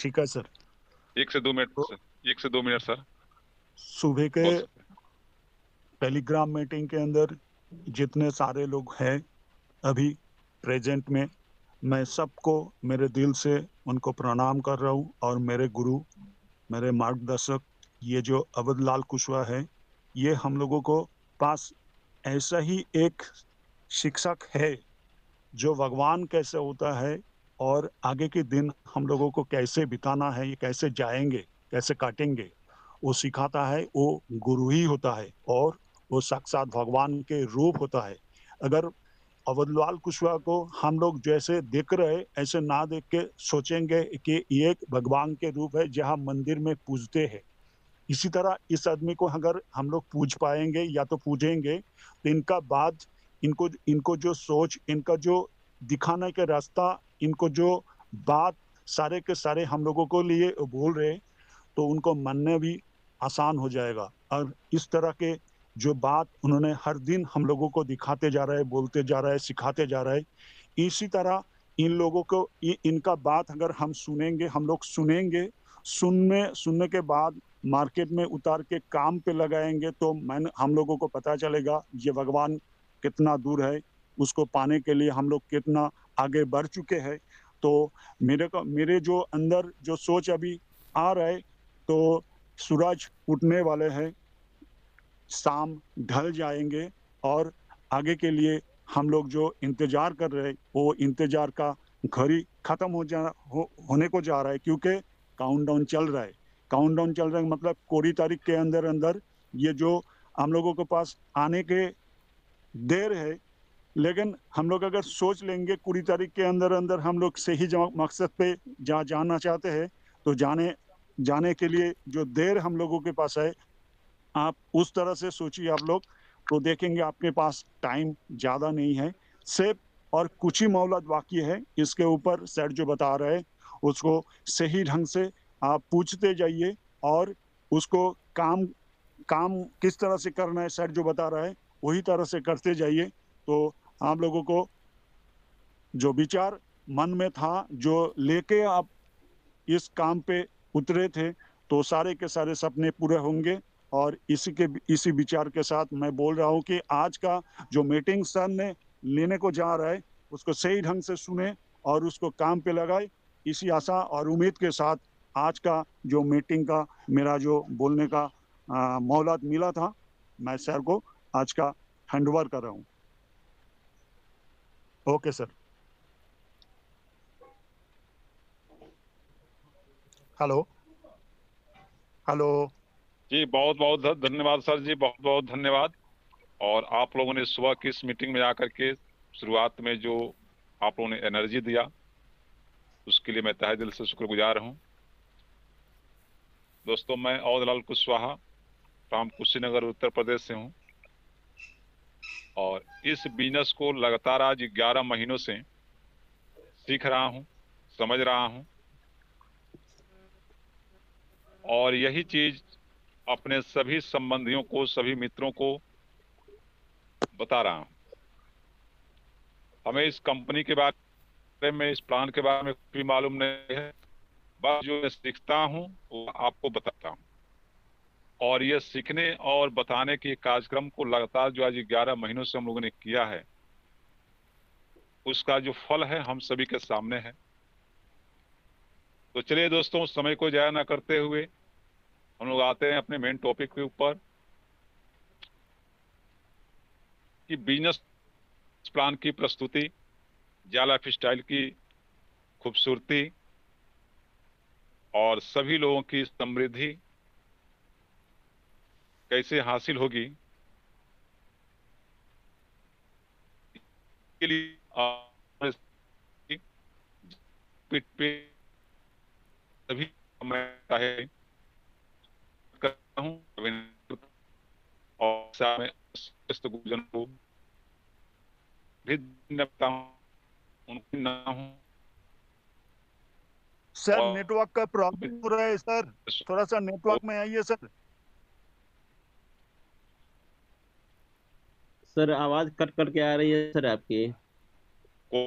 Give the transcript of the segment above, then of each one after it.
ठीक है सर। 1 से 2 मिनट तो सर, 1 से 2 मिनट सर, सुबह के बोल सकते हैं। टेलीग्राम मीटिंग के अंदर जितने सारे लोग हैं अभी प्रेजेंट में, मैं सबको मेरे दिल से उनको प्रणाम कर रहा हूँ। और मेरे गुरु, मेरे मार्गदर्शक, ये जो अवधलाल कुशवाहा है, ये हम लोगों को पास ऐसा ही एक शिक्षक है जो भगवान कैसे होता है और आगे के दिन हम लोगों को कैसे बिताना है, ये कैसे जाएंगे, कैसे काटेंगे, वो सिखाता है। वो गुरु ही होता है और वो साक्षात भगवान के रूप होता है। अगर अवधलाल कुशवाहा को हम लोग जैसे देख रहे ऐसे ना देख के सोचेंगे कि ये एक भगवान के रूप है जहाँ मंदिर में पूजते हैं, इसी तरह इस आदमी को अगर हम लोग पूज पाएंगे या तो पूजेंगे तो इनका बात, इनको इनको जो सोच, इनका जो दिखाने का रास्ता, इनको जो बात सारे के सारे हम लोगों को लिए बोल रहे, तो उनको मानने भी आसान हो जाएगा। और इस तरह के जो बात उन्होंने हर दिन हम लोगों को दिखाते जा रहा है, बोलते जा रहा है, सिखाते जा रहा है, इसी तरह इन लोगों को इनका बात अगर हम सुनेंगे, हम लोग सुनेंगे, सुनने के बाद मार्केट में उतार के काम पे लगाएंगे, तो हम लोगों को पता चलेगा ये भगवान कितना दूर है, उसको पाने के लिए हम लोग कितना आगे बढ़ चुके हैं। तो मेरे जो अंदर जो सोच अभी आ रहा है, तो सूरज उठने वाले हैं, शाम ढल जाएंगे और आगे के लिए हम लोग जो इंतजार कर रहे हैं वो इंतजार का घड़ी खत्म होने को जा रहा है, क्योंकि काउंटडाउन चल रहा है। काउंटडाउन चल रहा है मतलब कोई तारीख के अंदर अंदर ये जो हम लोगों के पास आने के देर है। लेकिन हम लोग अगर सोच लेंगे 20 तारीख के अंदर अंदर हम लोग सही मकसद पे जहाँ जाना चाहते हैं, तो जाने जाने के लिए जो देर हम लोगों के पास है, आप उस तरह से सोचिए आप लोग, तो देखेंगे आपके पास टाइम ज़्यादा नहीं है, सिर्फ और कुछ ही मोहलत बाकी है। इसके ऊपर सर जो बता रहे हैं उसको सही ढंग से आप पूछते जाइए और उसको काम काम किस तरह से करना है सर जो बता रहा है वही तरह से करते जाइए। तो आप लोगों को जो विचार मन में था, जो लेके आप इस काम पे उतरे थे, तो सारे के सारे सपने पूरे होंगे। और इसी विचार के साथ मैं बोल रहा हूँ कि आज का जो मीटिंग सर ने लेने को जा रहा है उसको सही ढंग से सुने और उसको काम पे लगाए। इसी आशा और उम्मीद के साथ आज का जो मीटिंग का मेरा जो बोलने का मोहलत मिला था, मैं सर को आज का हैंडओवर कर रहा हूँ। Okay sir. हेलो। हेलो। जी बहुत बहुत धन्यवाद सर जी, बहुत बहुत धन्यवाद। और आप लोगों ने सुबह की इस मीटिंग में आकर के शुरुआत में जो आप लोगों ने एनर्जी दिया, उसके लिए मैं तहे दिल से शुक्रगुजार हूँ। दोस्तों, मैं अवधलाल कुशवाहा फ्रॉम कुशीनगर उत्तर प्रदेश से हूँ और इस बिजनेस को लगातार आज 11 महीनों से सीख रहा हूँ, समझ रहा हूँ और यही चीज अपने सभी संबंधियों को, सभी मित्रों को बता रहा हूँ। हमें इस कंपनी के बारे में, इस प्लान के बारे में कुछ भी मालूम नहीं है, बस जो मैं सीखता हूँ वो आपको बताता हूँ। और ये सीखने और बताने के कार्यक्रम को लगातार जो आज 11 महीनों से हम लोगों ने किया है, उसका जो फल है हम सभी के सामने है। तो चलिए दोस्तों, समय को जाया ना करते हुए हम लोग आते हैं अपने मेन टॉपिक के ऊपर कि बिजनेस प्लान की प्रस्तुति, जा लाइफ स्टाइल की खूबसूरती और सभी लोगों की समृद्धि कैसे हासिल होगी, के लिए पीठ पे सभी मैं चाहे करता हूँ और मैं गुजन को भी नपता हूँ, उनकी ना हूँ सर और नेटवर्क का प्रॉब्लम हो रहा है सर, थोड़ा सा नेटवर्क में आइए सर। सर आवाज कट कट के आ रही है सर आपकी। को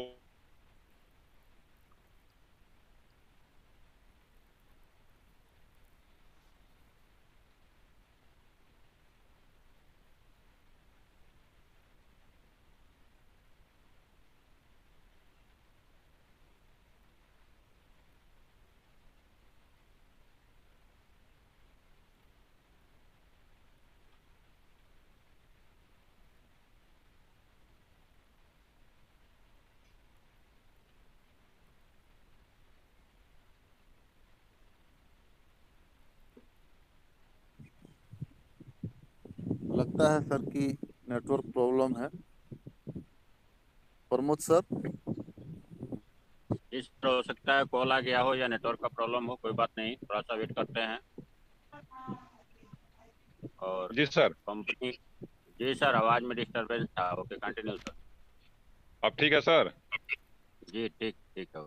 लगता है सर कि नेटवर्क प्रॉब्लम है। प्रमोद सर। इस तरह हो सकता है कॉल आ गया हो या नेटवर्क का प्रॉब्लम हो, कोई बात नहीं, थोड़ा सा वेट करते हैं। और जी सर। कंपनी, जी सर, आवाज में डिस्टरबेंस था। Okay, continue sir. अब ठीक है सर? जी ठीक ठीक है।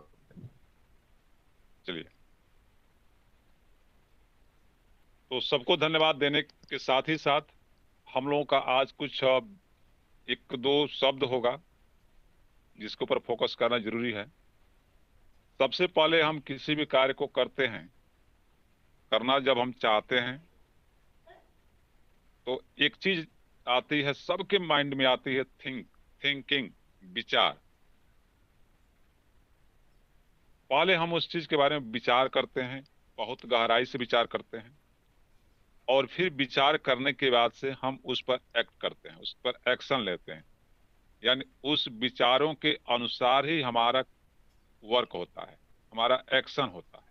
चलिए, तो सबको धन्यवाद देने के साथ ही साथ हम लोगों का आज कुछ एक दो शब्द होगा जिसके ऊपर फोकस करना जरूरी है। सबसे पहले हम किसी भी कार्य को करते हैं, करना जब हम चाहते हैं तो एक चीज आती है, सबके माइंड में आती है, थिंकिंग, विचार। पहले हम उस चीज के बारे में विचार करते हैं, बहुत गहराई से विचार करते हैं, और फिर विचार करने के बाद से हम उस पर एक्ट करते हैं, उस पर एक्शन लेते हैं। यानी उस विचारों के अनुसार ही हमारा वर्क होता है, हमारा एक्शन होता है।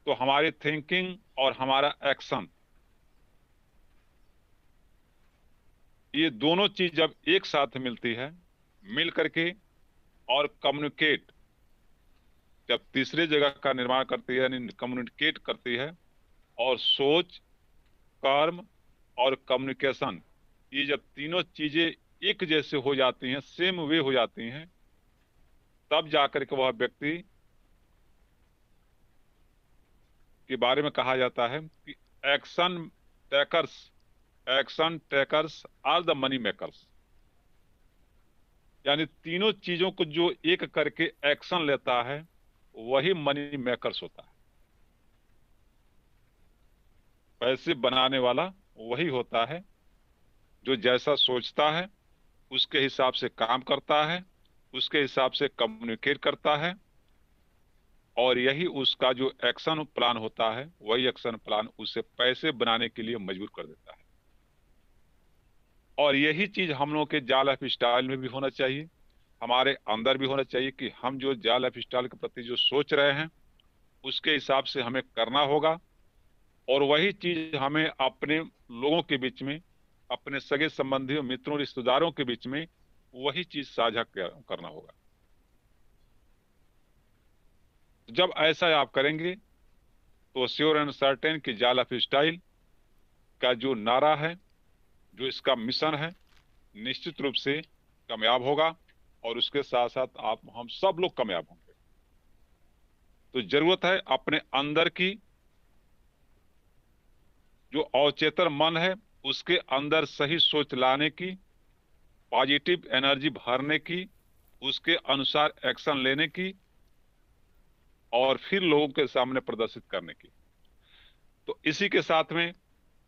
तो हमारी थिंकिंग और हमारा एक्शन, ये दोनों चीज जब एक साथ मिलती है, मिल करके और कम्युनिकेट, जब तीसरे जगह का निर्माण करती है, यानी कम्युनिकेट करती है, और सोच, कर्म और कम्युनिकेशन, ये जब तीनों चीजें एक जैसे हो जाती हैं, सेम वे हो जाती हैं, तब जाकर के वह व्यक्ति के बारे में कहा जाता है कि action takers are the money makers. यानी तीनों चीजों को जो एक करके एक्शन लेता है वही मनी मेकर्स होता है। पैसे बनाने वाला वही होता है जो जैसा सोचता है उसके हिसाब से काम करता है, उसके हिसाब से कम्युनिकेट करता है, और यही उसका जो एक्शन प्लान होता है, वही एक्शन प्लान उसे पैसे बनाने के लिए मजबूर कर देता है। और यही चीज हम लोग के जाल लाइफ स्टाइल में भी होना चाहिए, हमारे अंदर भी होना चाहिए कि हम जो जाल लाइफ स्टाइल के प्रति जो सोच रहे हैं उसके हिसाब से हमें करना होगा, और वही चीज हमें अपने लोगों के बीच में, अपने सगे संबंधियों, मित्रों, रिश्तेदारों के बीच में वही चीज साझा करना होगा। जब ऐसा आप करेंगे तो श्योर एंड सर्टेन कि जाल लाइफ स्टाइल का जो नारा है, जो इसका मिशन है, निश्चित रूप से कामयाब होगा, और उसके साथ साथ हम सब लोग कामयाब होंगे। तो जरूरत है अपने अंदर की जो अवचेतन मन है उसके अंदर सही सोच लाने की, पॉजिटिव एनर्जी भरने की, उसके अनुसार एक्शन लेने की, और फिर लोगों के सामने प्रदर्शित करने की। तो इसी के साथ में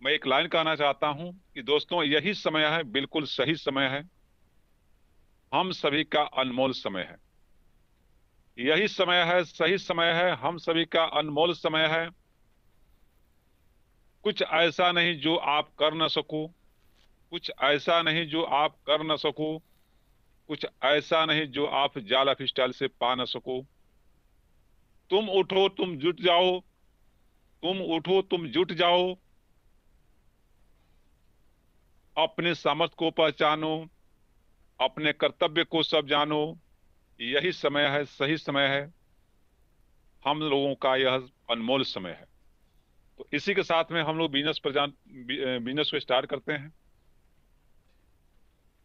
मैं एक लाइन कहना चाहता हूं कि दोस्तों, यही समय है, बिल्कुल सही समय है, हम सभी का अनमोल समय है। यही समय है, सही समय है, हम सभी का अनमोल समय है। कुछ ऐसा नहीं जो आप कर न सको, कुछ ऐसा नहीं जो आप कर न सको, कुछ ऐसा नहीं जो आप जाल लाइफ स्टाइल से पा न सको। तुम उठो, तुम जुट जाओ, तुम उठो, तुम जुट जाओ, अपने सामर्थ्य को पहचानो, अपने कर्तव्य को सब जानो। यही समय है, सही समय है, हम लोगों का यह अनमोल समय है। तो इसी के साथ में हम लोग बिजनेस को स्टार्ट करते हैं।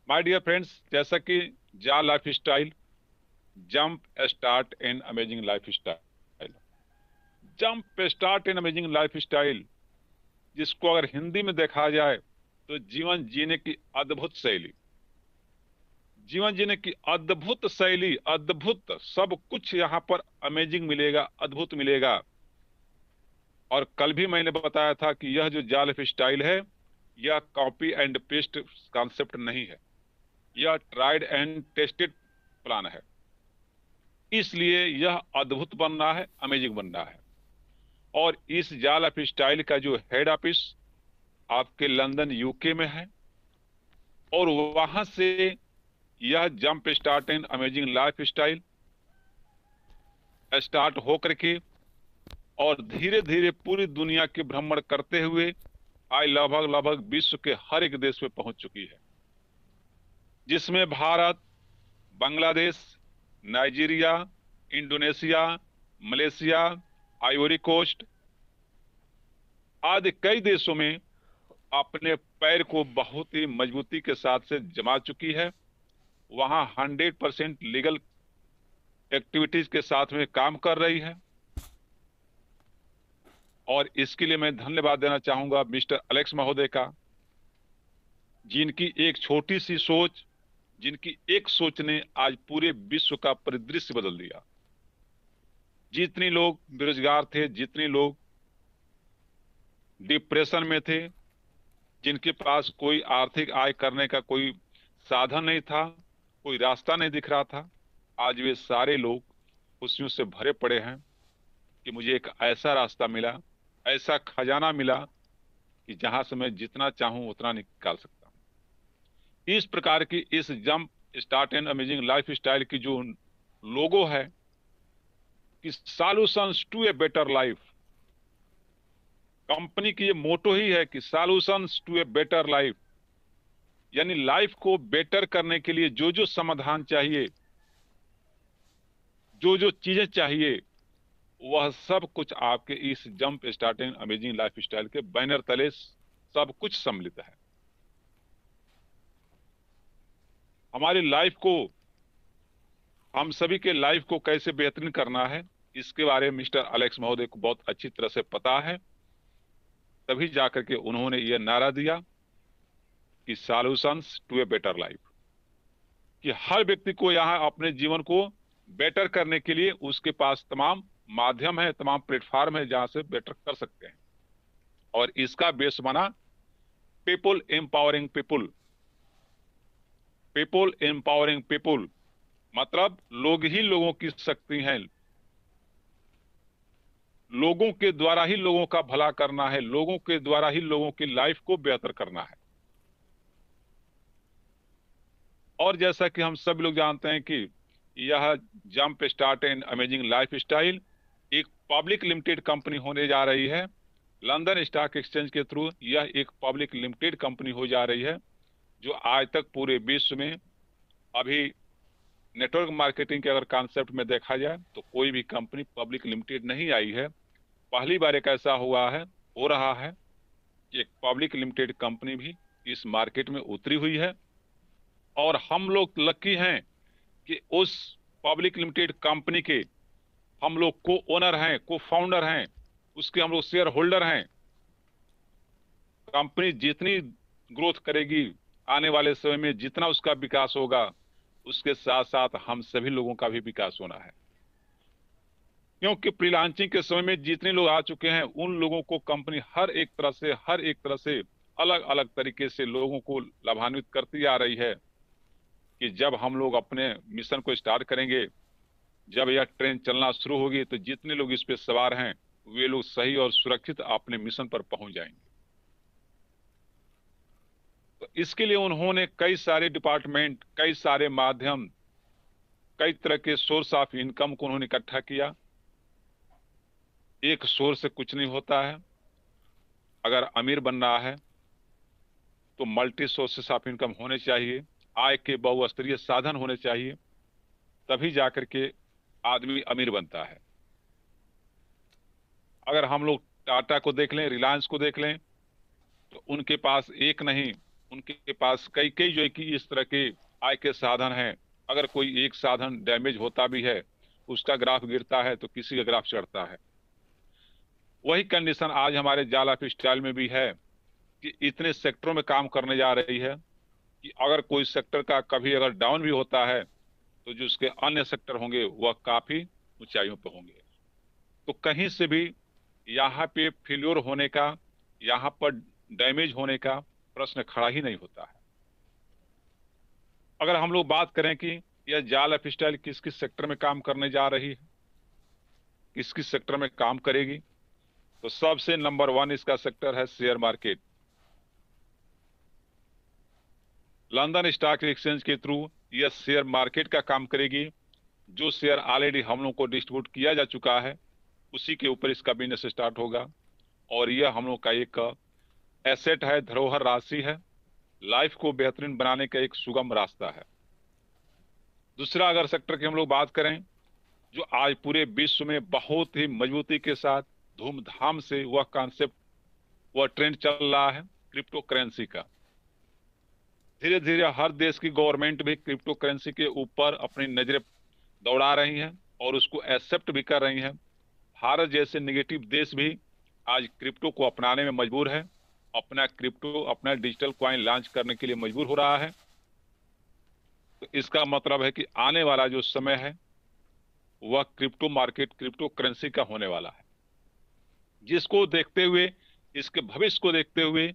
माय डियर फ्रेंड्स, जैसा कि जाल life style, jump start in amazing life style, jump start in amazing life style, जिसको अगर हिंदी में देखा जाए तो जीवन जीने की अद्भुत शैली, जीवन जीने की अद्भुत शैली, अद्भुत, सब कुछ यहाँ पर अमेजिंग मिलेगा, अद्भुत मिलेगा। और कल भी मैंने बताया था कि यह जो जाल लाइफ स्टाइल है, यह कॉपी एंड पेस्ट कॉन्सेप्ट नहीं है, यह ट्राइड एंड टेस्टेड प्लान है। इसलिए यह अद्भुत बन रहा है, अमेजिंग बन रहा है। और इस जाल लाइफ स्टाइल का जो हेड ऑफिस आपके लंदन यूके में है, और वहां से यह jump start in amazing life style start हो करके और धीरे धीरे पूरी दुनिया के भ्रमण करते हुए आज लगभग लगभग विश्व के हर एक देश में पहुंच चुकी है, जिसमें Bharat, Bangladesh, Nigeria, Indonesia, Malaysia, Ivory Coast आदि कई देशों में अपने पैर को बहुत ही मजबूती के साथ से जमा चुकी है। वहां 100% लीगल एक्टिविटीज के साथ में काम कर रही है। और इसके लिए मैं धन्यवाद देना चाहूंगा मिस्टर अलेक्स महोदय का, जिनकी एक छोटी सी सोच, जिनकी एक सोच ने आज पूरे विश्व का परिदृश्य बदल दिया। जितने लोग बेरोजगार थे, जितने लोग डिप्रेशन में थे, जिनके पास कोई आर्थिक आय करने का कोई साधन नहीं था, कोई रास्ता नहीं दिख रहा था, आज वे सारे लोग खुशियों से भरे पड़े हैं कि मुझे एक ऐसा रास्ता मिला, ऐसा खजाना मिला कि जहां से मैं जितना चाहूं उतना निकाल सकता हूं। इस प्रकार की इस jump start and amazing life style की जो लोगो है कि solutions to a better life, company की ये मोटो ही है कि solutions to a better life, यानी लाइफ को बेटर करने के लिए जो जो समाधान चाहिए, जो जो चीजें चाहिए, वह सब कुछ आपके इस jump starting amazing life style के बैनर तले सब कुछ सम्मिलित है। हमारी लाइफ को, हम सभी के लाइफ को कैसे बेहतरीन करना है, इसके बारे में मिस्टर अलेक्स महोदय को बहुत अच्छी तरह से पता है। तभी जाकर के उन्होंने यह नारा दिया कि solutions to a better life, कि हर व्यक्ति को यहां अपने जीवन को बेटर करने के लिए उसके पास तमाम माध्यम है, तमाम प्लेटफॉर्म है जहां से बेटर कर सकते हैं। और इसका बेस बना people empowering people. People empowering people मतलब लोग ही लोगों की शक्ति हैं, लोगों के द्वारा ही लोगों का भला करना है, लोगों के द्वारा ही लोगों की लाइफ को बेहतर करना है। और जैसा कि हम सब लोग जानते हैं कि यह jump start and amazing life style एक पब्लिक लिमिटेड कंपनी होने जा रही है। लंदन स्टॉक एक्सचेंज के थ्रू यह एक पब्लिक लिमिटेड कंपनी हो जा रही है, जो आज तक पूरे विश्व में अभी नेटवर्क मार्केटिंग के अगर कॉन्सेप्ट में देखा जाए तो कोई भी कंपनी पब्लिक लिमिटेड नहीं आई है। पहली बार एक ऐसा हुआ है, हो रहा है कि एक पब्लिक लिमिटेड कंपनी भी इस मार्केट में उतरी हुई है। और हम लोग लकी हैं कि उस पब्लिक लिमिटेड कंपनी के हम लोग को ओनर हैं, को फाउंडर हैं, उसके हम लोग शेयर होल्डर हैं। कंपनी जितनी ग्रोथ करेगी, आने वाले समय में जितना उसका विकास होगा, उसके साथ साथ हम सभी लोगों का भी विकास होना है। क्योंकि प्री लॉन्चिंग के समय में जितने लोग आ चुके हैं, उन लोगों को कंपनी हर एक तरह से अलग अलग तरीके से लोगों को लाभान्वित करती आ रही है कि जब हम लोग अपने मिशन को स्टार्ट करेंगे, जब यह ट्रेन चलना शुरू होगी, तो जितने लोग इस पे सवार हैं वे लोग सही और सुरक्षित अपने मिशन पर पहुंच जाएंगे। तो इसके लिए उन्होंने कई सारे डिपार्टमेंट, कई सारे माध्यम, कई तरह के सोर्स ऑफ इनकम को उन्होंने इकट्ठा किया। एक सोर्स से कुछ नहीं होता है। अगर अमीर बनना है तो मल्टी सोर्सेस ऑफ इनकम होने चाहिए, आय के बहुस्तरीय साधन होने चाहिए, तभी जाकर के आदमी अमीर बनता है। अगर हम लोग टाटा को देख लें, रिलायंस को देख लें, तो उनके पास एक नहीं, उनके पास कई कई जो है कि इस तरह के आय के साधन हैं। अगर कोई एक साधन डैमेज होता भी है, उसका ग्राफ गिरता है तो किसी का ग्राफ चढ़ता है। वही कंडीशन आज हमारे जाल लाइफ स्टाइल में भी है कि इतने सेक्टरों में काम करने जा रही है कि अगर कोई सेक्टर का कभी अगर डाउन भी होता है तो जो उसके अन्य सेक्टर होंगे वह काफी ऊंचाइयों पर होंगे। तो कहीं से भी यहाँ पे फेल्योर होने का, यहाँ पर डैमेज होने का प्रश्न खड़ा ही नहीं होता है। अगर हम लोग बात करें कि यह जाल लाइफ स्टाइल किस किस सेक्टर में काम करने जा रही है, किस किस सेक्टर में काम करेगी, तो सबसे नंबर 1 इसका सेक्टर है share market. London stock exchange के थ्रू यह शेयर मार्केट का काम करेगी। जो शेयर ऑलरेडी हम लोग को डिस्ट्रीब्यूट किया जा चुका है, उसी के ऊपर इसका बिजनेस स्टार्ट होगा। और यह हम लोग का एक एसेट है, धरोहर राशि है, लाइफ को बेहतरीन बनाने का एक सुगम रास्ता है। दूसरा अगर सेक्टर की हम लोग बात करें, जो आज पूरे विश्व में बहुत ही मजबूती के साथ धूमधाम से वह कॉन्सेप्ट, वह ट्रेंड चल रहा है क्रिप्टो करेंसी का। धीरे धीरे हर देश की गवर्नमेंट भी क्रिप्टो करेंसी के ऊपर अपनी नजरें दौड़ा रही हैं और उसको एक्सेप्ट भी कर रही हैं। भारत जैसे नेगेटिव देश भी आज क्रिप्टो को अपनाने में मजबूर है, अपना क्रिप्टो, अपना डिजिटल कॉइन लॉन्च करने के लिए मजबूर हो रहा है। तो इसका मतलब है कि आने वाला जो समय है वह क्रिप्टो मार्केट, क्रिप्टो करेंसी का होने वाला है, जिसको देखते हुए, इसके भविष्य को देखते हुए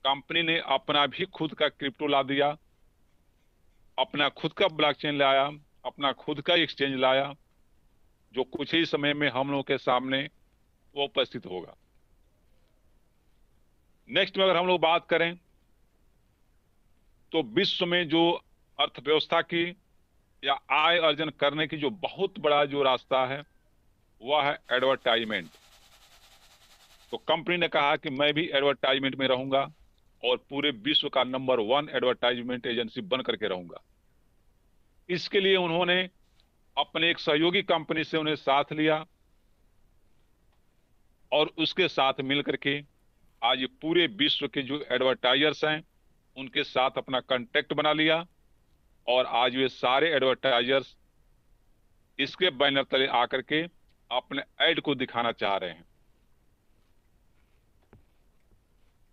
कंपनी ने अपना भी खुद का क्रिप्टो ला दिया, अपना खुद का ब्लॉकचेन लाया, अपना खुद का एक्सचेंज लाया, जो कुछ ही समय में हम लोगों के सामने वो उपस्थित होगा। नेक्स्ट में अगर हम लोग बात करें तो विश्व में जो अर्थव्यवस्था की या आय अर्जन करने की जो बहुत बड़ा जो रास्ता है वह है एडवर्टाइजमेंट। तो कंपनी ने कहा कि मैं भी एडवर्टाइजमेंट में रहूंगा और पूरे विश्व का नंबर 1 एडवर्टाइजमेंट एजेंसी बन करके रहूंगा। इसके लिए उन्होंने अपने एक सहयोगी कंपनी से उन्हें साथ लिया और उसके साथ मिलकर के आज पूरे विश्व के जो एडवर्टाइजर्स हैं उनके साथ अपना कांटेक्ट बना लिया और आज वे सारे एडवर्टाइजर्स इसके बैनर तले आकर के अपने ऐड को दिखाना चाह रहे हैं।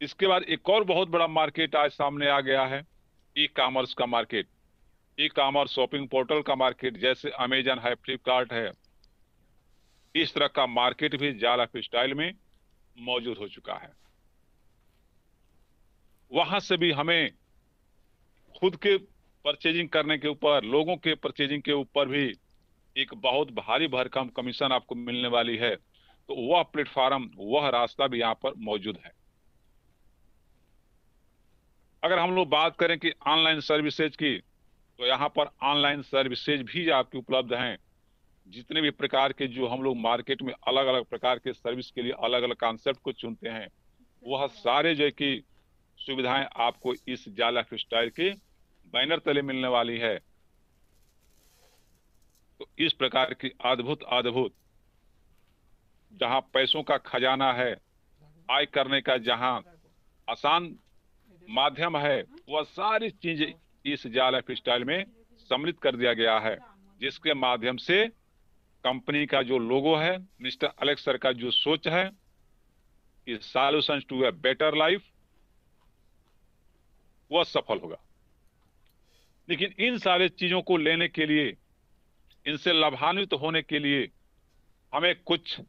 इसके बाद एक और बहुत बड़ा मार्केट आज सामने आ गया है, ई कॉमर्स का market, e commerce shopping portal का मार्केट, जैसे अमेजन है, फ्लिपकार्ट है। इस तरह का मार्केट भी जाल लाइफ स्टाइल में मौजूद हो चुका है। वहां से भी हमें खुद के परचेजिंग करने के ऊपर, लोगों के परचेजिंग के ऊपर भी एक बहुत भारी भरकम कमीशन आपको मिलने वाली है। तो वह प्लेटफॉर्म, वह रास्ता भी यहां पर मौजूद है। अगर हम लोग बात करें कि ऑनलाइन सर्विसेज की, तो यहाँ पर ऑनलाइन सर्विसेज भी आपकी उपलब्ध हैं। जितने भी प्रकार के जो हम लोग मार्केट में अलग अलग प्रकार के सर्विस के लिए अलग अलग कॉन्सेप्ट को चुनते हैं, वह सारे जो की सुविधाएं आपको इस जाल लाइफ स्टाइल के बैनर तले मिलने वाली है। तो इस प्रकार की अद्भुत अद्भुत, जहां पैसों का खजाना है, आय करने का जहां आसान माध्यम है, वह सारी चीजें इस जाल लाइफ स्टाइल में सम्मिलित कर दिया गया है, जिसके माध्यम से कंपनी का जो लोगो है, मिस्टर अलेक्स सर का जो सोच है कि solutions to a better life, वह सफल होगा। लेकिन इन सारे चीजों को लेने के लिए, इनसे लाभान्वित होने के लिए हमें कुछ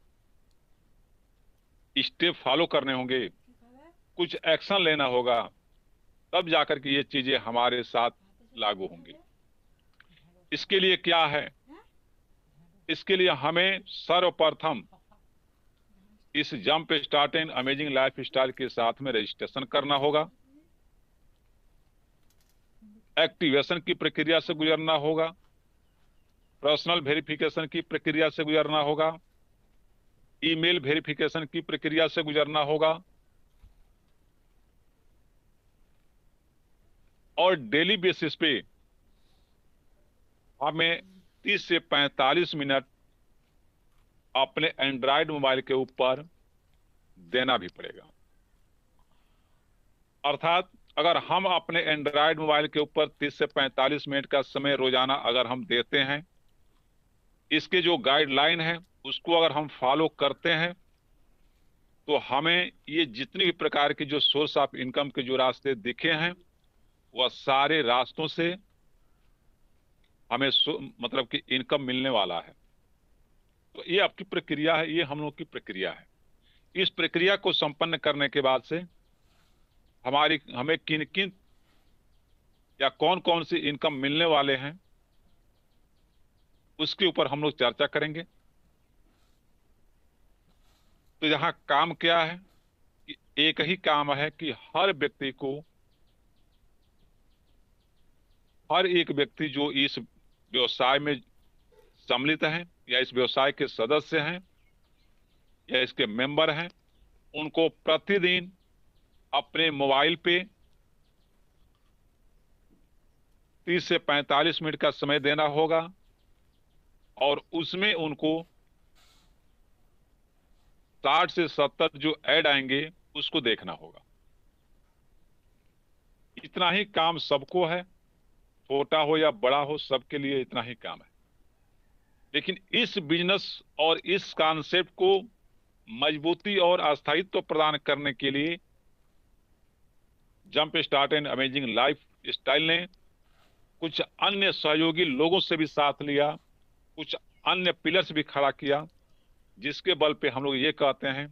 स्टेप फॉलो करने होंगे, कुछ एक्शन लेना होगा, तब जाकर के ये चीजें हमारे साथ लागू होंगी। इसके लिए क्या है? इसके लिए हमें सर्वप्रथम इस jump start and amazing life style के साथ में रजिस्ट्रेशन करना होगा, एक्टिवेशन की प्रक्रिया से गुजरना होगा, पर्सनल वेरिफिकेशन की प्रक्रिया से गुजरना होगा, ईमेल वेरिफिकेशन की प्रक्रिया से गुजरना होगा और डेली बेसिस पे हमें 30 से 45 मिनट अपने एंड्रॉयड मोबाइल के ऊपर देना भी पड़ेगा। अर्थात अगर हम अपने एंड्रॉयड मोबाइल के ऊपर 30 से 45 मिनट का समय रोजाना अगर हम देते हैं, इसके जो गाइडलाइन है उसको अगर हम फॉलो करते हैं, तो हमें ये जितने भी प्रकार के जो सोर्स ऑफ इनकम के जो रास्ते दिखे हैं, वह सारे रास्तों से हमें मतलब कि इनकम मिलने वाला है। तो ये आपकी प्रक्रिया है, ये हम लोग की प्रक्रिया है। इस प्रक्रिया को संपन्न करने के बाद से हमें किन किन या कौन कौन सी इनकम मिलने वाले हैं, उसके ऊपर हम लोग चर्चा करेंगे। तो यहाँ काम क्या है कि एक ही काम है कि हर एक व्यक्ति जो इस व्यवसाय में सम्मिलित हैं या इस व्यवसाय के सदस्य हैं या इसके मेंबर हैं, उनको प्रतिदिन अपने मोबाइल पे 30 से 45 मिनट का समय देना होगा और उसमें उनको 60 से 70 जो ऐड आएंगे उसको देखना होगा। इतना ही काम सबको है, छोटा हो या बड़ा हो, सबके लिए इतना ही काम है। लेकिन इस बिजनेस और इस कॉन्सेप्ट को मजबूती और अस्थायित्व प्रदान करने के लिए jump start and amazing life style ने कुछ अन्य सहयोगी लोगों से भी साथ लिया, कुछ अन्य पिलर्स भी खड़ा किया, जिसके बल पे हम लोग ये कहते हैं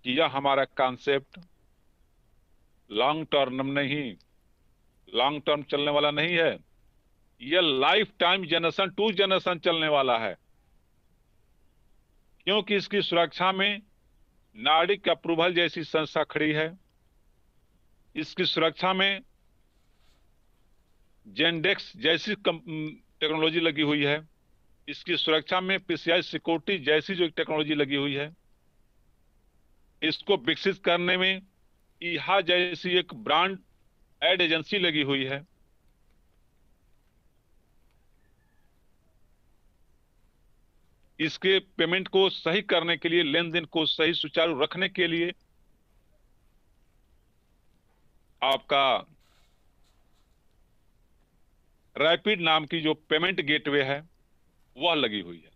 कि यह हमारा कॉन्सेप्ट लॉन्ग टर्म चलने वाला नहीं है, यह lifetime generation to generation चलने वाला है। क्योंकि इसकी सुरक्षा में नार्डिक अप्रूवल जैसी संस्था खड़ी है, इसकी सुरक्षा में जेंडेक्स जैसी टेक्नोलॉजी लगी हुई है, इसकी सुरक्षा में पीसीआई सिक्योरिटी जैसी जो टेक्नोलॉजी लगी हुई है, इसको विकसित करने में ईहा जैसी एक ब्रांड एड एजेंसी लगी हुई है। इसके पेमेंट को सही करने के लिए, लेन देन को सही सुचारू रखने के लिए आपका रैपिड नाम की जो पेमेंट गेटवे है वह लगी हुई है।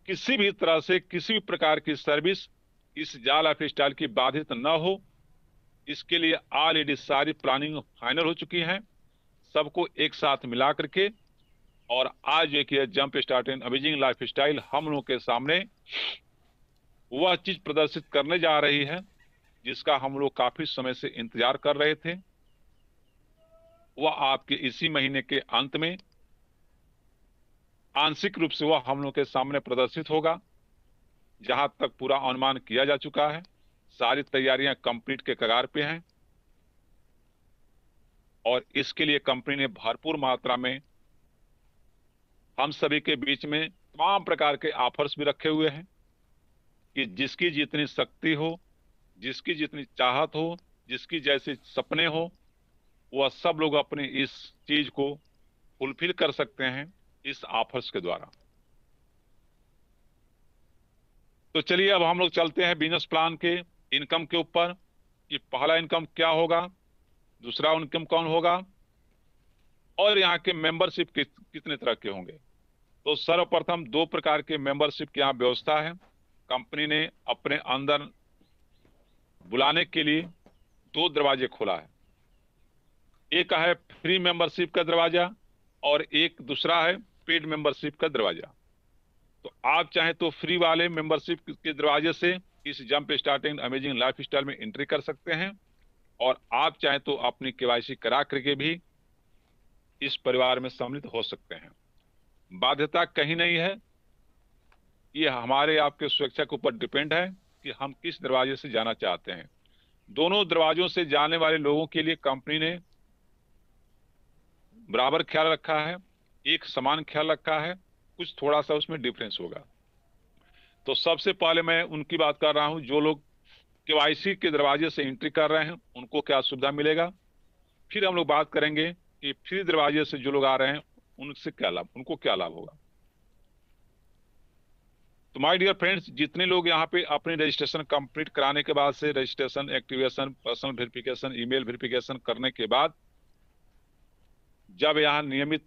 किसी भी तरह से किसी भी प्रकार की सर्विस इस जाल लाइफ स्टाइल की बाधित न हो, इसके लिए ऑलरेडी सारी प्लानिंग फाइनल हो चुकी है, सबको एक साथ मिला करके। और आज एक jump start and amazing life style हम लोगों के सामने वह चीज प्रदर्शित करने जा रही है जिसका हम लोग काफी समय से इंतजार कर रहे थे। वह आपके इसी महीने के अंत में आंशिक रूप से वह हम लोग के सामने प्रदर्शित होगा। जहां तक पूरा अनुमान किया जा चुका है, सारी तैयारियां कंप्लीट के कगार पे हैं और इसके लिए कंपनी ने भरपूर मात्रा में हम सभी के बीच में तमाम प्रकार के ऑफर्स भी रखे हुए हैं कि जिसकी जितनी शक्ति हो, जिसकी जितनी चाहत हो, जिसकी जैसे सपने हो, वह सब लोग अपनी इस चीज को फुलफिल कर सकते हैं इस ऑफर्स के द्वारा। तो चलिए अब हम लोग चलते हैं बिजनेस प्लान के इनकम के ऊपर कि पहला इनकम क्या होगा, दूसरा इनकम कौन होगा और यहाँ के मेंबरशिप कितने तरह के होंगे। तो सर्वप्रथम 2 प्रकार के मेंबरशिप की यहाँ व्यवस्था है। कंपनी ने अपने अंदर बुलाने के लिए 2 दरवाजे खोला है। एक है फ्री मेंबरशिप का दरवाजा और एक दूसरा है पेड मेंबरशिप का दरवाजा। तो आप चाहे तो फ्री वाले मेंबरशिप के दरवाजे से इस jump starting amazing life style में एंट्री कर सकते हैं और आप चाहे तो अपनी केवाईसी करा करके भी इस परिवार में सम्मिलित हो सकते हैं। बाध्यता कहीं नहीं है, ये हमारे आपके सुरक्षा के ऊपर डिपेंड है कि हम किस दरवाजे से जाना चाहते हैं। दोनों दरवाजों से जाने वाले लोगों के लिए कंपनी ने बराबर ख्याल रखा है, एक समान ख्याल रखा है, कुछ थोड़ा सा उसमें डिफरेंस होगा। तो सबसे पहले मैं उनकी बात कर रहा हूं, जो लोग केवाईसी के दरवाजे से एंट्री कर रहे हैं उनको क्या सुविधा मिलेगा। फिर हम लोग बात करेंगे कि फ्री दरवाजे से जो लोग आ रहे हैं उनसे क्या लाभ, उनको क्या लाभ होगा। तो माय डियर फ्रेंड्स, जितने लोग यहाँ पे अपने रजिस्ट्रेशन कंप्लीट कराने के बाद से registration, activation, personal verification, email verification करने के बाद जब यहाँ नियमित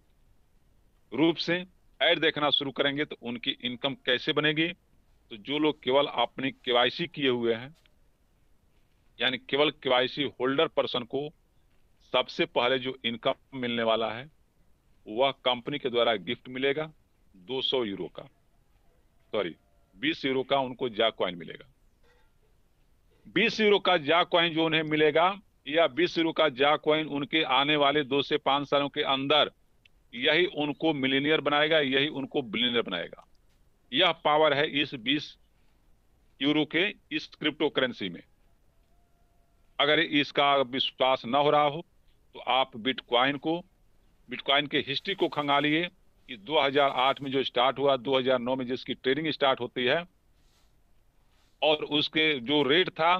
रूप से ऐड देखना शुरू करेंगे तो उनकी इनकम कैसे बनेगी। तो जो लोग केवल अपनी केवाईसी किए हुए हैं, यानी केवल केवाईसी होल्डर पर्सन को सबसे पहले जो इनकम मिलने वाला है वह कंपनी के द्वारा गिफ्ट मिलेगा 200 यूरो का, 20 यूरो का उनको जा कॉइन मिलेगा। 20 यूरो का जा कॉइन जो उन्हें मिलेगा, या 20 यूरो का जा कॉइन उनके आने वाले 2 से 5 सालों के अंदर यही उनको मिलीनियर बनाएगा, यही उनको बिलियनियर बनाएगा। यह पावर है इस 20 यूरो के इस क्रिप्टो करेंसी में। अगर इसका विश्वास न हो रहा हो तो आप बिटकॉइन के हिस्ट्री को खंगालिए कि 2008 में जो स्टार्ट हुआ, 2009 में जिसकी ट्रेडिंग स्टार्ट होती है और उसके जो रेट था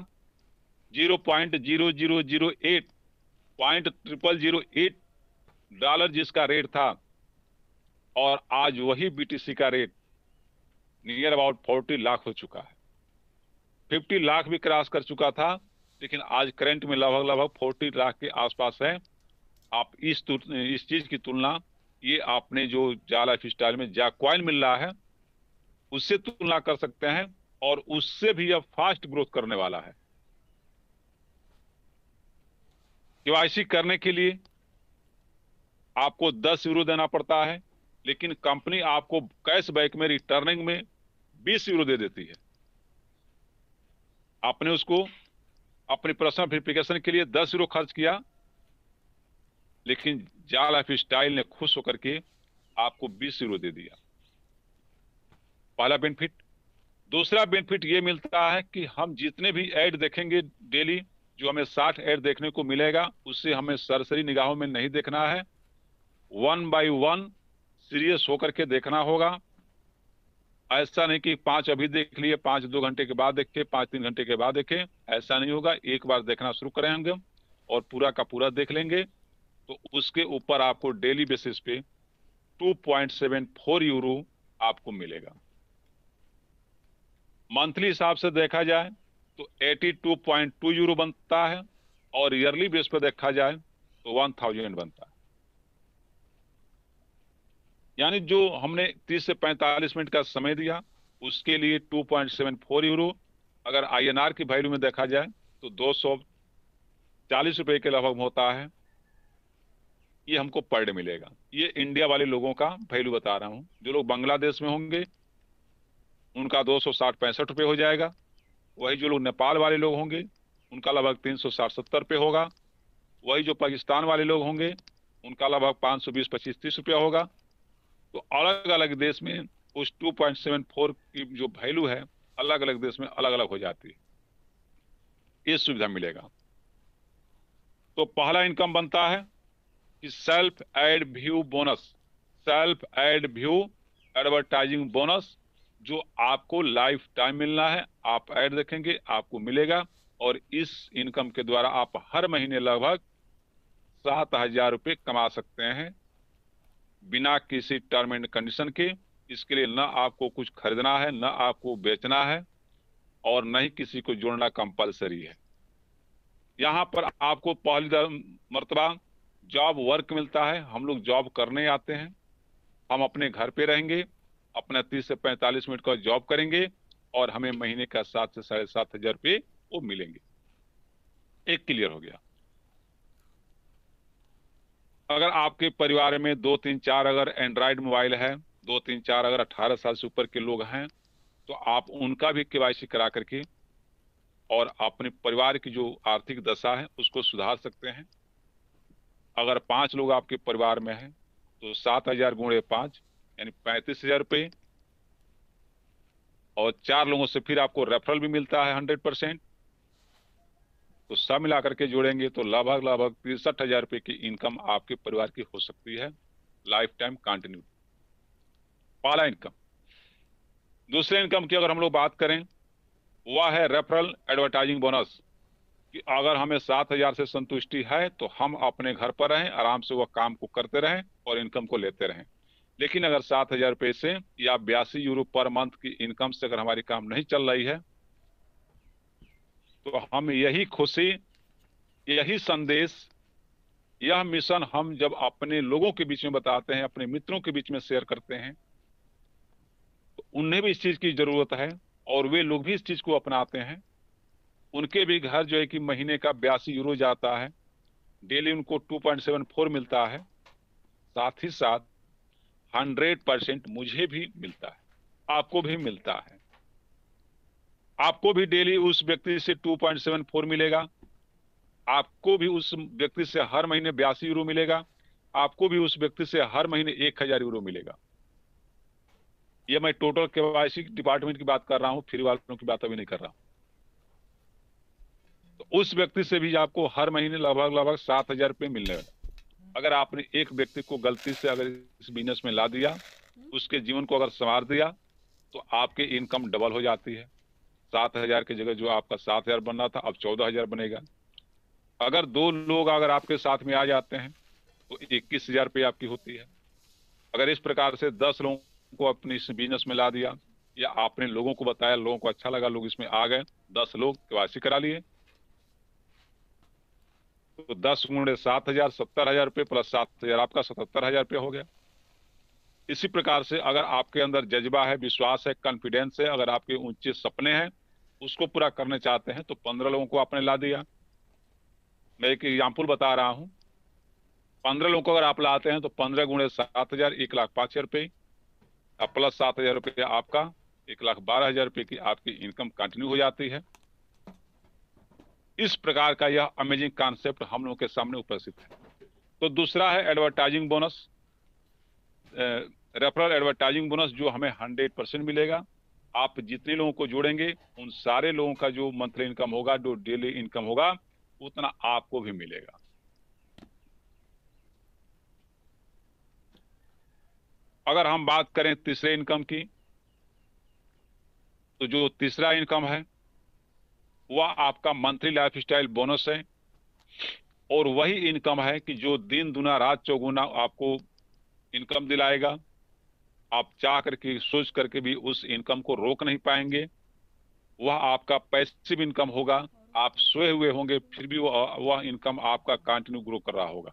$0.0008 जिसका रेट था, और आज वही BTC का रेट नियर अबाउट 40 लाख हो चुका है। 50 लाख भी क्रॉस कर चुका था, लेकिन आज करंट में लगभग 40 लाख के आसपास है। आप इस चीज की तुलना, ये आपने जो जा लाइफ स्टाइल में जा कॉइन मिल रहा है उससे तुलना कर सकते हैं, और उससे भी अब फास्ट ग्रोथ करने वाला है। KYC करने के लिए आपको 10 यूरो देना पड़ता है, लेकिन कंपनी आपको कैशबैक में रिटर्निंग में 20 यूरो दे देती है। आपने उसको अपनी पर्सनल वेरिफिकेशन के लिए 10 यूरो खर्च किया, लेकिन जा लाइफ स्टाइल ने खुश होकर के आपको 20 यूरो दे दिया। पहला बेनिफिट। दूसरा बेनिफिट ये मिलता है कि हम जितने भी ऐड देखेंगे डेली, जो हमें 60 ऐड देखने को मिलेगा, उससे हमें सरसरी निगाहों में नहीं देखना है, 1 बाय 1 सीरियस होकर के देखना होगा। ऐसा नहीं कि 5 अभी देख लिए, 5 2 घंटे के बाद देखे, 5 3 घंटे के बाद देखे, ऐसा नहीं होगा। एक बार देखना शुरू करेंगे और पूरा का पूरा देख लेंगे, तो उसके ऊपर आपको डेली बेसिस पे 2.74 यूरो आपको मिलेगा। मंथली हिसाब से देखा जाए तो 82.2 यूरो बनता है, और ईयरली बेस पे देखा जाए तो 1000 बनता है। यानी जो हमने 30 से 45 मिनट का समय दिया, उसके लिए 2.74 यूरो। अगर INR की वैल्यू में देखा जाए तो 240 रुपए के लगभग होता है। ये हमको पर डे मिलेगा। ये इंडिया वाले लोगों का वैल्यू बता रहा हूं। जो लोग बांग्लादेश में होंगे उनका 260-65 रुपये हो जाएगा। वही जो लोग नेपाल वाले लोग होंगे उनका लगभग 360-70 रुपये होगा। वही जो पाकिस्तान वाले लोग होंगे उनका लगभग 520-25-30 रुपया होगा। तो अलग अलग देश में उस 2.74 की जो वैल्यू है, अलग अलग देश में अलग अलग हो जाती है। ये सुविधा मिलेगा। तो पहला इनकम बनता है कि self add view bonus, self add view advertising bonus, जो आपको लाइफ टाइम मिलना है। आप ऐड देखेंगे आपको मिलेगा, और इस इनकम के द्वारा आप हर महीने लगभग 7000 रुपये कमा सकते हैं, बिना किसी टर्म एंड कंडीशन के। इसके लिए ना आपको कुछ खरीदना है, ना आपको बेचना है, और न ही किसी को जोड़ना कंपलसरी है। यहाँ पर आपको पहली मर्तबा जॉब वर्क मिलता है। हम लोग जॉब करने आते हैं, हम अपने घर पे रहेंगे, अपना 30 से 45 मिनट का जॉब करेंगे, और हमें महीने का 7 से 7500 रुपये वो मिलेंगे। एक क्लियर हो गया। अगर आपके परिवार में 2 3 4 अगर एंड्रॉइड मोबाइल है, 2 3 4 अगर 18 साल से ऊपर के लोग हैं, तो आप उनका भी KYC करा करके और अपने परिवार की जो आर्थिक दशा है उसको सुधार सकते हैं। अगर 5 लोग आपके परिवार में हैं तो 7000 गुणे 5 यानी 35,000 रुपये, और 4 लोगों से फिर आपको रेफरल भी मिलता है 100%। तो सब मिलाकर के जोड़ेंगे तो लगभग 63,000 रुपये की इनकम आपके परिवार की हो सकती है लाइफ टाइम कंटिन्यू। पहला इनकम। दूसरे इनकम की अगर हम लोग बात करें, वह है रेफरल एडवर्टाइजिंग बोनस, कि अगर हमें 7000 से संतुष्टि है तो हम अपने घर पर रहें, आराम से वह काम को करते रहें और इनकम को लेते रहें। लेकिन अगर 7000 रुपये से या 82 यूरो पर मंथ की इनकम से अगर हमारी काम नहीं चल रही है, तो हम यही खुशी, यही संदेश, यह मिशन हम जब अपने लोगों के बीच में बताते हैं, अपने मित्रों के बीच में शेयर करते हैं, तो उन्हें भी इस चीज की जरूरत है और वे लोग भी इस चीज को अपनाते हैं। उनके भी घर जो है कि महीने का 82 यूरो जाता है, डेली उनको 2.74 मिलता है, साथ ही साथ 100% मुझे भी मिलता है, आपको भी मिलता है। आपको भी डेली उस व्यक्ति से 2.74 मिलेगा, आपको भी उस व्यक्ति से हर महीने 82 यूरो मिलेगा, आपको भी उस व्यक्ति से हर महीने 1000 यूरो मिलेगा। यह मैं टोटल KYC डिपार्टमेंट की बात कर रहा हूं, फ्री वालों की बात अभी नहीं कर रहा हूं। तो उस व्यक्ति से भी आपको हर महीने लगभग 7000 रुपये मिलने वाला। अगर आपने एक व्यक्ति को गलती से अगर इस बिजनेस में ला दिया, उसके जीवन को अगर संवार दिया, तो आपकी इनकम डबल हो जाती है। 7,000 की जगह जो आपका 7,000 बन रहा था अब 14,000 बनेगा। अगर 2 लोग अगर आपके साथ में आ जाते हैं तो 21,000 रुपये आपकी होती है। अगर इस प्रकार से 10 लोगों को अपने इस बिजनेस में ला दिया या आपने लोगों को बताया, लोगों को अच्छा लगा, लोग इसमें आ गए, 10 लोग केवाईसी करा लिए, तो 10 गुणे 7,000, 70,000 रुपये प्लस 7,000 आपका 77,000 रुपये हो गया। इसी प्रकार से अगर आपके अंदर जज्बा है, विश्वास है, कॉन्फिडेंस है, अगर आपके ऊंचे सपने हैं उसको पूरा करने चाहते हैं तो 15 लोगों को आपने ला दिया। मैं एक एग्जाम्पल बता रहा हूं, 15 लोगों को अगर आप लाते हैं तो 15 गुणे 7,000 1,05,000 रुपये प्लस 7,000 रुपये आपका 1,12,000 रुपये की आपकी इनकम कंटिन्यू हो जाती है। इस प्रकार का यह अमेजिंग कॉन्सेप्ट हम लोगों के सामने उपस्थित है। तो दूसरा है advertising bonus, referral advertising bonus, जो हमें 100% मिलेगा। आप जितने लोगों को जोड़ेंगे उन सारे लोगों का जो मंथली इनकम होगा, जो डेली इनकम होगा, उतना आपको भी मिलेगा। अगर हम बात करें तीसरे इनकम की, तो जो तीसरा इनकम है वह आपका मंथली लाइफस्टाइल बोनस है, और वही इनकम है कि जो दिन दुना रात चौगुना आपको इनकम दिलाएगा। आप चाह करके, सोच करके भी उस इनकम को रोक नहीं पाएंगे। वह आपका पैसिव इनकम होगा। आप सोए हुए होंगे फिर भी वह इनकम आपका कंटिन्यू ग्रो कर रहा होगा।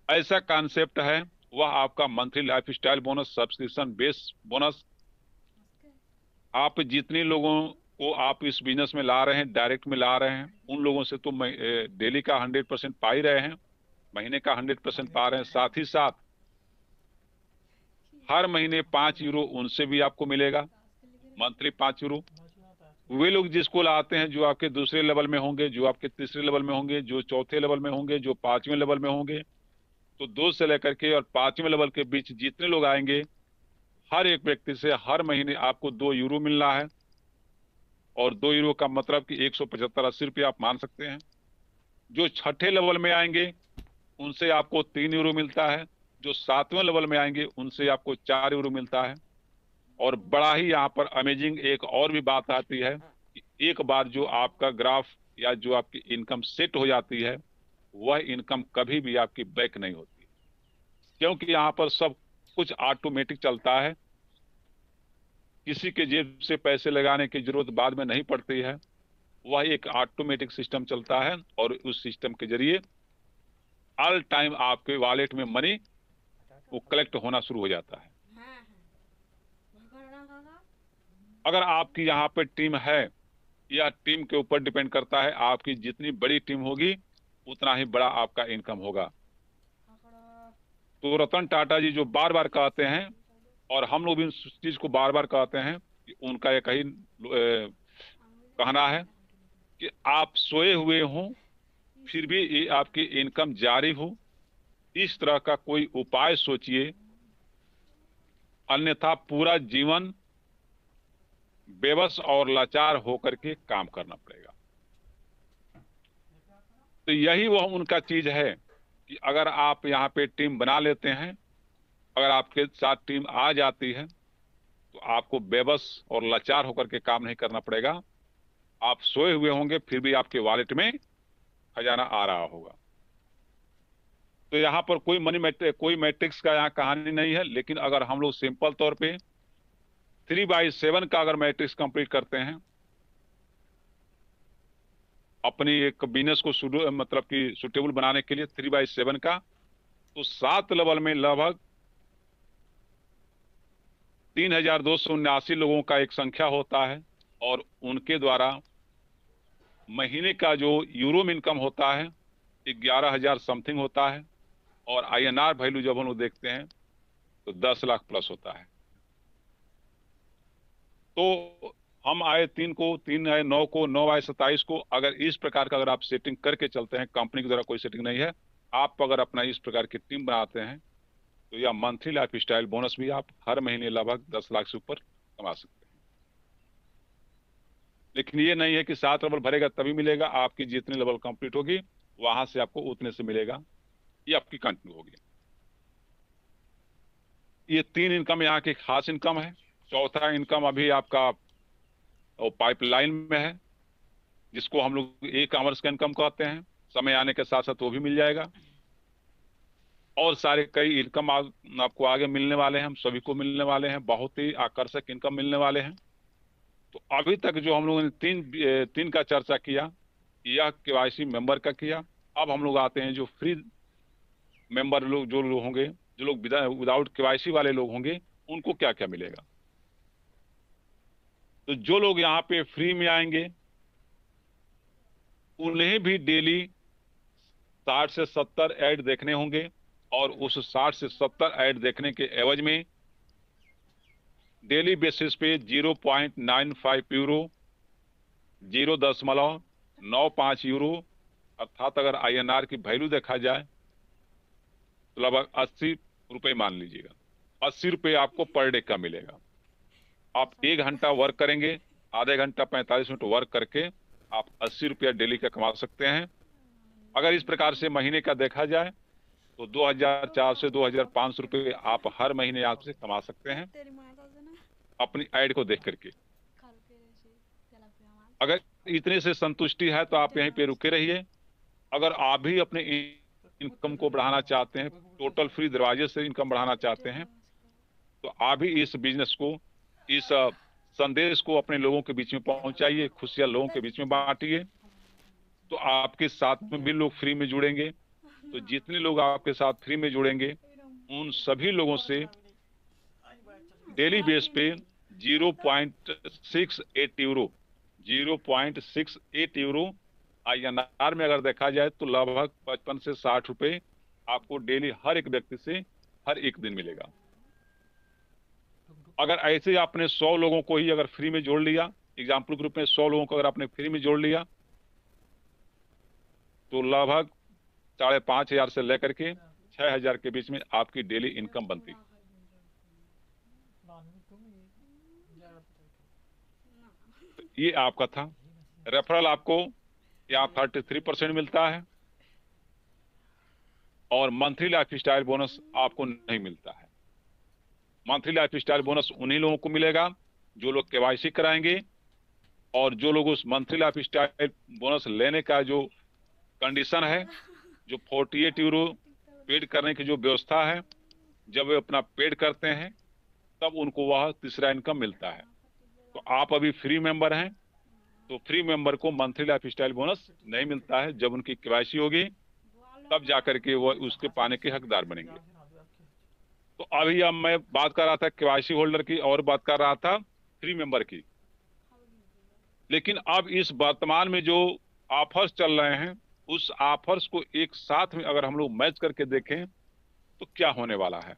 ऐसा कॉन्सेप्ट है वह आपका monthly lifestyle bonus, subscription based bonus. आप जितने लोगों को आप इस बिजनेस में ला रहे हैं, डायरेक्ट में ला रहे हैं, उन लोगों से तो डेली का 100% पा ही रहे हैं, महीने का 100% पा रहे हैं। साथ ही साथ हर महीने 5 यूरो उनसे भी आपको मिलेगा, मंथली 5 यूरो। वे लोग जिसको लाते हैं जो आपके दूसरे लेवल में होंगे, जो आपके तीसरे लेवल में होंगे, जो चौथे लेवल में होंगे, जो 5वें लेवल में होंगे, तो 2 से लेकर के और 5वें लेवल के बीच जितने लोग आएंगे, हर एक व्यक्ति से हर महीने आपको 2 यूरो मिल रहा है। और 2 यूरो का मतलब कि 175-80 रुपये आप मान सकते हैं। जो छठे लेवल में आएंगे उनसे आपको 3 यूरो मिलता है। जो 7वें लेवल में आएंगे उनसे आपको 4 यूरो मिलता है। और बड़ा ही यहाँ पर अमेजिंग एक और भी बात आती है कि एक बार जो आपका ग्राफ या जो आपकी इनकम सेट हो जाती है, वह इनकम कभी भी आपकी बैक नहीं होती, क्योंकि यहाँ पर सब कुछ ऑटोमेटिक चलता है। किसी के जेब से पैसे लगाने की जरूरत बाद में नहीं पड़ती है। वह एक ऑटोमेटिक सिस्टम चलता है और उस सिस्टम के जरिए ऑल टाइम आपके वॉलेट में मनी वो कलेक्ट होना शुरू हो जाता है। अगर आपकी यहाँ पे टीम है, या टीम के ऊपर डिपेंड करता है, आपकी जितनी बड़ी टीम होगी उतना ही बड़ा आपका इनकम होगा। तो रतन टाटा जी जो बार बार कहते हैं, और हम लोग भी इस चीज को बार बार कहते हैं, कि उनका एक ही कहना है कि आप सोए हुए हों फिर भी ये आपकी इनकम जारी हो, इस तरह का कोई उपाय सोचिए, अन्यथा पूरा जीवन बेबस और लाचार होकर के काम करना पड़ेगा। तो यही वह उनका चीज है कि अगर आप यहाँ पे टीम बना लेते हैं, अगर आपके साथ टीम आ जाती है, तो आपको बेबस और लाचार होकर के काम नहीं करना पड़ेगा। आप सोए हुए होंगे फिर भी आपके वॉलेट में खजाना आ रहा होगा। तो यहाँ पर कोई मैट्रिक्स का यहाँ कहानी नहीं है, लेकिन अगर हम लोग सिंपल तौर पे 3/7 का अगर मैट्रिक्स कंप्लीट करते हैं, अपनी एक बिजनेस को मतलब कि सुटेबल बनाने के लिए 3/7 का, तो 7 लेवल में लगभग 3,279 लोगों का एक संख्या होता है, और उनके द्वारा महीने का जो यूरो इनकम होता है 11,000 समथिंग होता है, और INR वैल्यू जब हम लोग देखते हैं तो 10 लाख प्लस होता है। तो हम आए 3 को, 3 आए 9 को, 9 आए 27 को, अगर इस प्रकार का अगर आप सेटिंग करके चलते हैं, कंपनी के द्वारा कोई सेटिंग नहीं है, आप अगर अपना इस प्रकार की टीम बनाते हैं, तो यह मंथली लाइफ स्टाइल बोनस भी आप हर महीने लगभग 10 लाख से ऊपर कमा सकते हैं। लेकिन ये नहीं है कि 7 लेवल भरेगा तभी मिलेगा, आपकी जितनी लेवल कंप्लीट होगी वहां से आपको उतने से मिलेगा, ये आपकी कंटिन्यू होगी। ये 3 इनकम यहाँ की खास इनकम है। चौथा इनकम अभी आपका और पाइपलाइन में है, जिसको हम लोग ई कॉमर्स का इनकम कहते हैं। समय आने के साथ साथ वो भी मिल जाएगा। और सारे कई इनकम आपको आगे मिलने वाले हैं, हम सभी को मिलने वाले हैं, बहुत ही आकर्षक इनकम मिलने वाले हैं। तो अभी तक जो हम लोगों ने तीन का चर्चा किया, यह केवाईसी मेंबर का किया। अब हम लोग आते हैं जो फ्री मेंबर लोग जो लोग होंगे, जो लोग विदाउट केवाईसी वाले लोग होंगे, उनको क्या क्या मिलेगा। तो जो लोग यहाँ पे फ्री में आएंगे उन्हें भी डेली 60 से 70 ऐड देखने होंगे, और उस 60 से 70 ऐड देखने के एवज में डेली बेसिस पे 0.95 यूरो, 0.95 यूरो, अर्थात अगर INR की वैल्यू देखा जाए तो लगभग 80 रुपए मान लीजिएगा। 80 रुपए आपको पर डे का मिलेगा। आप 1 घंटा वर्क करेंगे, आधे घंटा 45 मिनट वर्क करके आप 80 रुपया डेली का कमा सकते हैं। अगर इस प्रकार से महीने का देखा जाए तो 2400 से 2500 रुपए आप हर महीने आपसे कमा सकते हैं अपनी ऐड को देख करके। अगर इतने से संतुष्टि है तो आप यहीं पे रुके रहिए। अगर आप भी अपने इनकम को बढ़ाना चाहते हैं, टोटल फ्री दरवाजे से इनकम बढ़ाना चाहते हैं, तो आप भी इस बिजनेस को, इस संदेश को अपने लोगों के बीच में पहुंचाइए, खुशियां लोगों के बीच में बांटिए। तो आपके साथ में भी लोग फ्री में जुड़ेंगे। तो जितने लोग आपके साथ फ्री में जुड़ेंगे उन सभी लोगों से डेली बेस पे 0.68 यूरो, 0.68 यूरो INR में अगर देखा जाए तो लगभग 55 से 60 रुपए आपको डेली हर एक व्यक्ति से हर एक दिन मिलेगा। अगर ऐसे आपने 100 लोगों को ही अगर फ्री में जोड़ लिया, एग्जाम्पल के रूप में 100 लोगों को अगर आपने फ्री में जोड़ लिया, तो लगभग 5,500 से लेकर के 6,000 के बीच में आपकी डेली इनकम बनती। ये आपका था। रेफरल आपको यहाँ 33% मिलता है, और मंथली लाइफ स्टाइल बोनस आपको नहीं मिलता है। मंथली लाइफ स्टाइल बोनस उन्हीं लोगों को मिलेगा जो लोग केवाईसी कराएंगे, और जो लोग उस मंथली लाइफ स्टाइल बोनस लेने का जो कंडीशन है, जो 48 यूरो पेड करने की जो व्यवस्था है, जब वे अपना पेड करते हैं तब उनको वह तीसरा इनकम मिलता है। तो आप अभी फ्री मेंबर हैं, तो फ्री मेंबर को मंथली लाइफ स्टाइल बोनस नहीं मिलता है। जब उनकी केवाईसी होगी तब जाकर के वो उसके पाने के हकदार बनेंगे। तो अभी अब मैं बात कर रहा था केवाईसी होल्डर की और बात कर रहा था फ्री मेंबर की। लेकिन अब इस वर्तमान में जो ऑफर्स चल रहे हैं, उस ऑफर्स को एक साथ में अगर हम लोग मैच करके देखें तो क्या होने वाला है।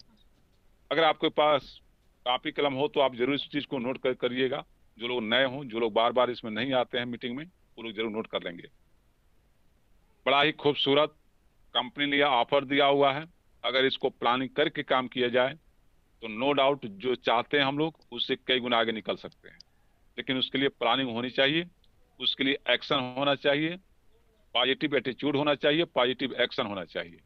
अगर आपके पास कॉपी कलम हो तो आप जरूर इस चीज को नोट करिएगा। जो लोग नए हों, जो लोग बार बार इसमें नहीं आते हैं मीटिंग में, वो लोग जरूर नोट कर लेंगे। बड़ा ही खूबसूरत कंपनी ने ऑफर दिया हुआ है। अगर इसको प्लानिंग करके काम किया जाए तो नो डाउट जो चाहते हैं हम लोग उससे कई गुना आगे निकल सकते हैं। लेकिन उसके लिए प्लानिंग होनी चाहिए, उसके लिए एक्शन होना चाहिए, पॉजिटिव एटीट्यूड होना चाहिए, पॉजिटिव एक्शन होना चाहिए।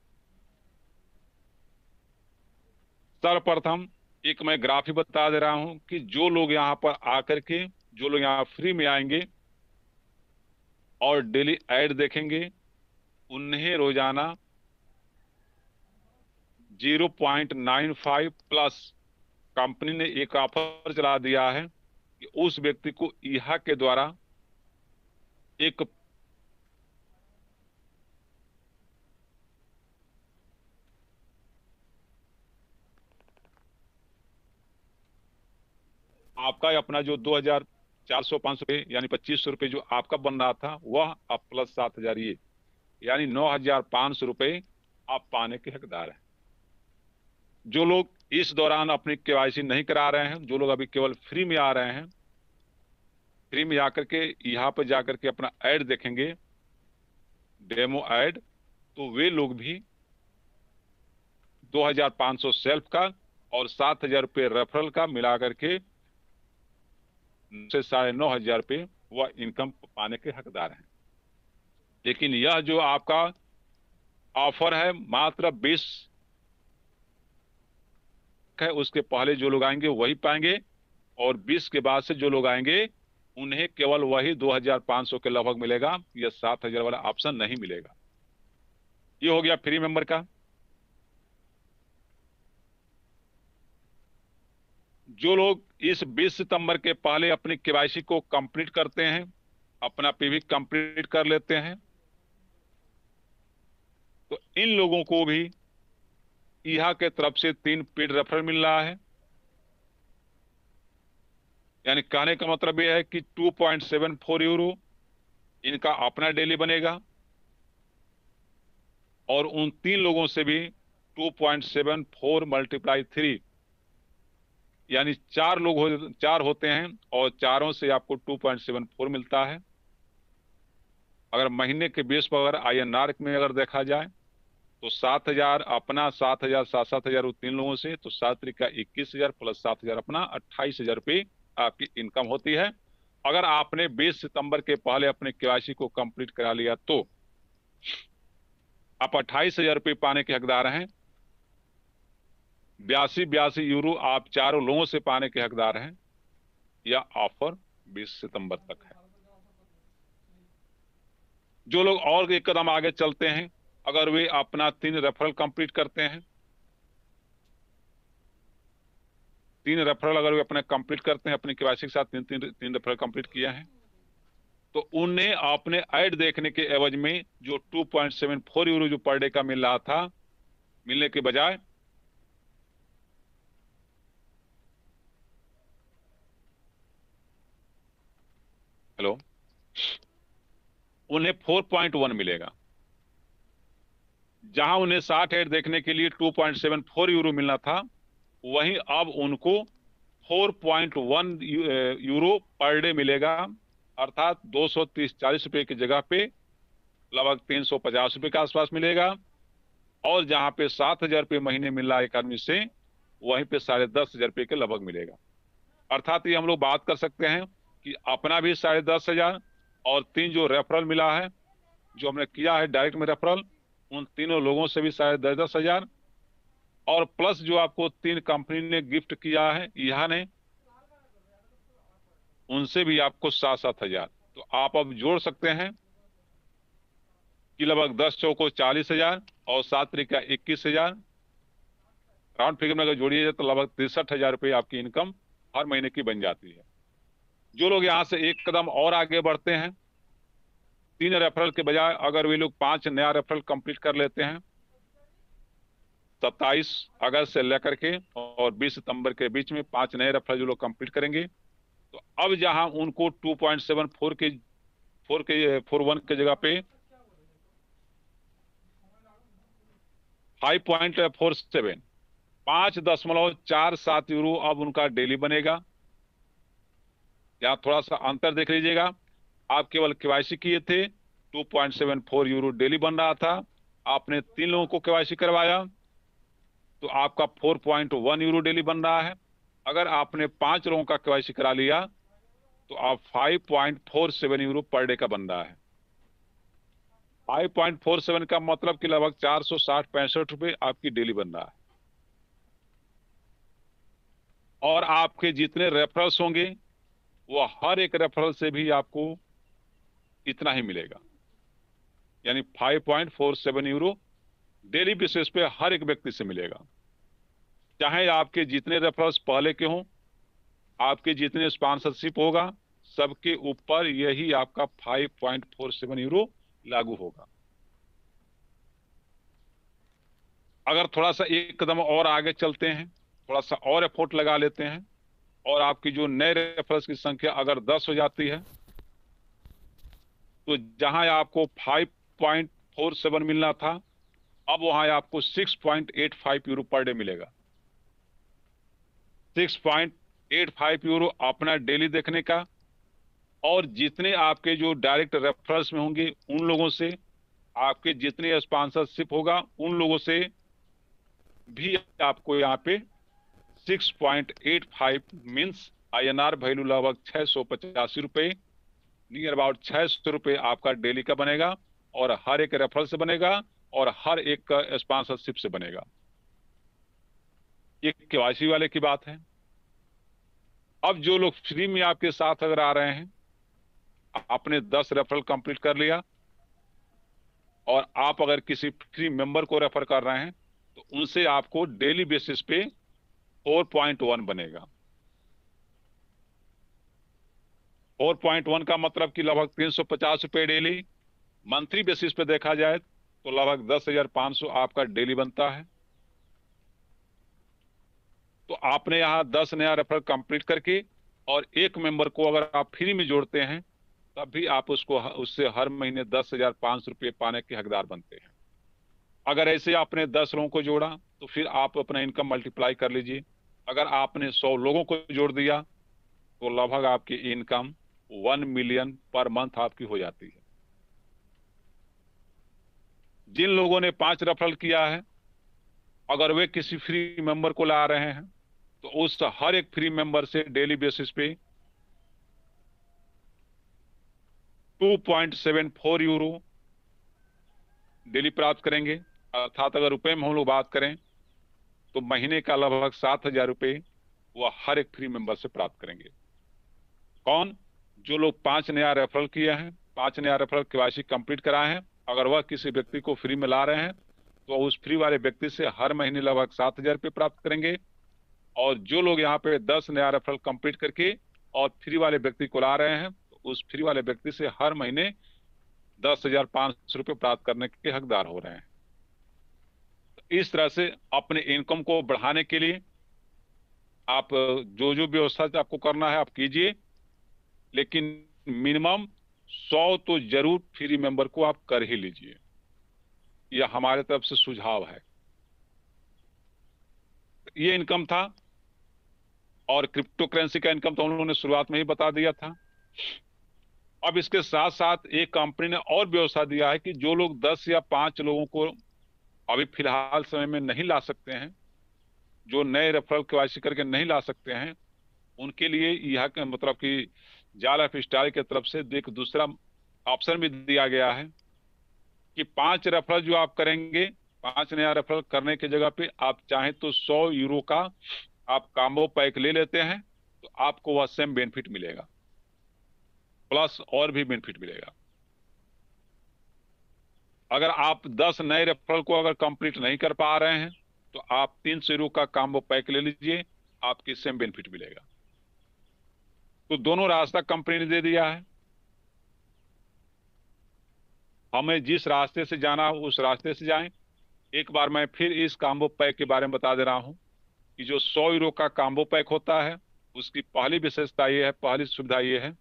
सर्वप्रथम एक मैं ग्राफ ही बता दे रहा हूं कि जो लोग यहां पर आकर के, जो लोग यहां फ्री में आएंगे और डेली ऐड देखेंगे, उन्हें रोजाना 0.95 प्लस कंपनी ने एक ऑफर चला दिया है कि उस व्यक्ति को ईहा के द्वारा एक आपका अपना जो 2,400-500 रुपये यानी 2,500 रुपये जो आपका बन रहा था, वह अब प्लस 7,000 ये यानी 9,500 रुपये आप पाने के हकदार हैं। जो लोग इस दौरान अपनी केवाईसी नहीं करा रहे हैं, जो लोग अभी केवल फ्री में आ रहे हैं, फ्री में आकर के यहाँ पे जाकर के अपना ऐड देखेंगे, डेमो ऐड, तो वे लोग भी 2,500 सेल्फ का और 7,000 रुपये रेफरल का मिला करके से 9,500 रुपये वह इनकम पाने के हकदार हैं। लेकिन यह जो आपका ऑफर है मात्र 20 है, उसके पहले जो लोग आएंगे वही पाएंगे, और 20 के बाद से जो लोग आएंगे उन्हें केवल वही 2500 के लगभग मिलेगा, यह 7000 वाला ऑप्शन नहीं मिलेगा। ये हो गया फ्री मेंबर का। जो लोग इस 20 सितंबर के पहले अपनी केवाईसी को कंप्लीट करते हैं, अपना पीवी कंप्लीट कर लेते हैं, तो इन लोगों को भी यहाँ के तरफ से 3 पेड रेफरल मिल रहा है। यानी कहने का मतलब यह है कि 2.74 यूरो इनका अपना डेली बनेगा, और उन 3 लोगों से भी 2.74 मल्टीप्लाई 3, यानी 4 होते हैं, और चारों से आपको 2.74 मिलता है। अगर महीने के बेस पर अगर INR में अगर देखा जाए तो 7000 अपना, 7000 7-7000 3 लोगों से, तो 7 तरीका 21,000 प्लस 7000 अपना 28,000 रुपये आपकी इनकम होती है। अगर आपने 20 सितंबर के पहले अपने केवाईसी को कंप्लीट करा लिया तो आप 28,000 रुपये पाने के हकदार हैं। 82 यूरो आप 4 लोगों से पाने के हकदार हैं। यह ऑफर 20 सितंबर तक है। जो लोग और एक कदम आगे चलते हैं, अगर वे अपना 3 रेफरल कंप्लीट करते हैं, 3 रेफरल अगर वे अपने कंप्लीट करते हैं, अपनी केवाईसी के साथ 3 रेफरल कंप्लीट किया है, तो उन्हें अपने ऐड देखने के एवज में जो 2.74 यूरो जो पर डे का मिल रहा था, मिलने के बजाय उन्हें 4.1 मिलेगा। जहां उन्हें 60 ऐड देखने के लिए 2.74 यूरो मिलना था, वहीं अब उनको 4.1 यूरो पर डे मिलेगा, अर्थात 230-40 रुपए की जगह पे लगभग 350 रुपए के आसपास मिलेगा। और जहां पे 7,000 रुपये महीने मिल रहा है एक आदमी से, वहीं पे 10,500 रुपये के लगभग मिलेगा। अर्थात ये हम लोग बात कर सकते हैं कि अपना भी 10,500 और 3 जो रेफरल मिला है, जो हमने किया है डायरेक्ट में रेफरल, उन तीनों लोगों से भी 10,500, और प्लस जो आपको 3 कंपनी ने गिफ्ट किया है यहाँ ने, उनसे भी आपको 7,000। तो आप अब जोड़ सकते हैं कि लगभग 10 चौको 40,000 और 7 तरीका 21,000, राउंड फिगर में अगर जोड़िए तो लगभग 63,000 रुपये आपकी इनकम हर महीने की बन जाती है। जो लोग यहां से एक कदम और आगे बढ़ते हैं, 3 रेफरल के बजाय अगर वे लोग 5 नया रेफरल कंप्लीट कर लेते हैं 27 अगस्त से लेकर के और 20 सितंबर के बीच में 5 नए रेफरल जो लोग कंप्लीट करेंगे, तो अब जहां उनको 2.74 के 41 के जगह पे 5.47 5.47 यूरो अब उनका डेली बनेगा। यहाँ थोड़ा सा अंतर देख लीजिएगा, आप केवल केवाईसी किए थे, 2.74 यूरो डेली बन रहा था। आपने 3 लोगों को केवाईसी करवाया तो आपका 4.1 यूरो डेली बन रहा है। अगर आपने 5 लोगों का केवाईसी करा लिया तो आप 5.47 यूरो पर डे का बन रहा है। 5.47 का मतलब कि लगभग 460-65 रुपए आपकी डेली बन रहा है। और आपके जितने रेफरल्स होंगे वो हर एक रेफरल से भी आपको इतना ही मिलेगा, यानी 5.47 यूरो डेली बेसिस पे हर एक व्यक्ति से मिलेगा। चाहे आपके जितने रेफरल्स पहले के हों, आपके जितने स्पॉन्सरशिप होगा, सबके ऊपर यही आपका 5.47 यूरो लागू होगा। अगर थोड़ा सा एक कदम और आगे चलते हैं, थोड़ा सा और एफर्ट लगा लेते हैं, और आपकी जो नए रेफरल्स की संख्या अगर 10 हो जाती है, तो जहां आपको 5.47 मिलना था, अब वहां आपको 6.85 यूरो पर डे मिलेगा। 6.85 यूरो अपना डेली देखने का, और जितने आपके जो डायरेक्ट रेफरल्स में होंगे उन लोगों से, आपके जितने स्पॉन्सरशिप होगा उन लोगों से भी आपको यहाँ पे 6.85 मीन्स INR वैल्यू लगभग 685 रुपए, नियर अबाउट 600 रुपए आपका डेली का बनेगा, और हर एक रेफरल से बनेगा और हर एक का स्पॉन्सरशिप से बनेगा। ये केवाईसी वाले की बात है। अब जो लोग फ्री में आपके साथ अगर आ रहे हैं, आपने 10 रेफरल कंप्लीट कर लिया और आप अगर किसी फ्री मेंबर को रेफर कर रहे हैं तो उनसे आपको डेली बेसिस पे 4.1 बनेगा। 4.1 का मतलब कि लगभग 350 रुपये डेली। मंथली बेसिस पे देखा जाए तो लगभग 10,500 आपका डेली बनता है। तो आपने यहाँ 10 नया रेफरल कंप्लीट करके और एक मेंबर को अगर आप फ्री में जोड़ते हैं तब भी आप उससे हर महीने 10,500 रुपये पाने के हकदार बनते हैं। अगर ऐसे आपने 10 लोगों को जोड़ा तो फिर आप अपना इनकम मल्टीप्लाई कर लीजिए। अगर आपने 100 लोगों को जोड़ दिया तो लगभग आपकी इनकम 1 मिलियन पर मंथ आपकी हो जाती है। जिन लोगों ने 5 रेफरल किया है, अगर वे किसी फ्री मेंबर को ला रहे हैं तो उस हर एक फ्री मेंबर से डेली बेसिस पे 2.74 यूरो डेली प्राप्त करेंगे। अर्थात अगर रुपए में हम लोग बात करें तो महीने का लगभग 7,000 रुपये वह हर एक फ्री मेंबर से प्राप्त करेंगे। कौन? जो लोग 5 नया रेफरल किए हैं, 5 नया रेफरल केवाईसी कंप्लीट कराए हैं, अगर वह किसी व्यक्ति को फ्री में ला रहे हैं तो उस फ्री वाले व्यक्ति से हर महीने लगभग 7,000 रुपये प्राप्त करेंगे। और जो लोग यहाँ पे 10 नया रेफरल कंप्लीट करके और फ्री वाले व्यक्ति को ला रहे हैं तो उस फ्री वाले व्यक्ति से हर महीने 10,500 रुपये प्राप्त करने के हकदार हो रहे हैं। तो इस तरह से अपने इनकम को बढ़ाने के लिए आप जो जो व्यवस्था आपको करना है आप कीजिए, लेकिन मिनिमम 100 तो जरूर फ्री मेंबर को आप कर ही लीजिए। यह हमारे तरफ से सुझाव है। ये इनकम था और क्रिप्टो करेंसी का इनकम तो हम लोगों ने शुरुआत में ही बता दिया था। अब इसके साथ साथ एक कंपनी ने और व्यवस्था दिया है कि जो लोग 10 या 5 लोगों को अभी फिलहाल समय में नहीं ला सकते हैं, जो नए रेफरल केवाईसी करके नहीं ला सकते हैं, उनके लिए यह मतलब कि जाल ऑफ स्टाइल की तरफ से एक दूसरा ऑप्शन भी दिया गया है कि 5 रेफरल जो आप करेंगे, 5 नया रेफरल करने की जगह पे आप चाहें तो 100 यूरो का आप कॉम्बो पैक ले लेते हैं तो आपको वह सेम बेनिफिट मिलेगा, प्लस और भी बेनिफिट मिलेगा। अगर आप 10 नए रेफरल को अगर कंप्लीट नहीं कर पा रहे हैं तो आप 300 यूरो का कॉम्बो पैक ले लीजिए, आपकी सेम बेनिफिट मिलेगा। तो दोनों रास्ता कंपनी ने दे दिया है। हमें जिस रास्ते से जाना हो उस रास्ते से जाएं। एक बार मैं फिर इस कॉम्बो पैक के बारे में बता दे रहा हूं कि जो 100 यूरो का कॉम्बो पैक होता है उसकी पहली विशेषता ये है, पहली सुविधा ये है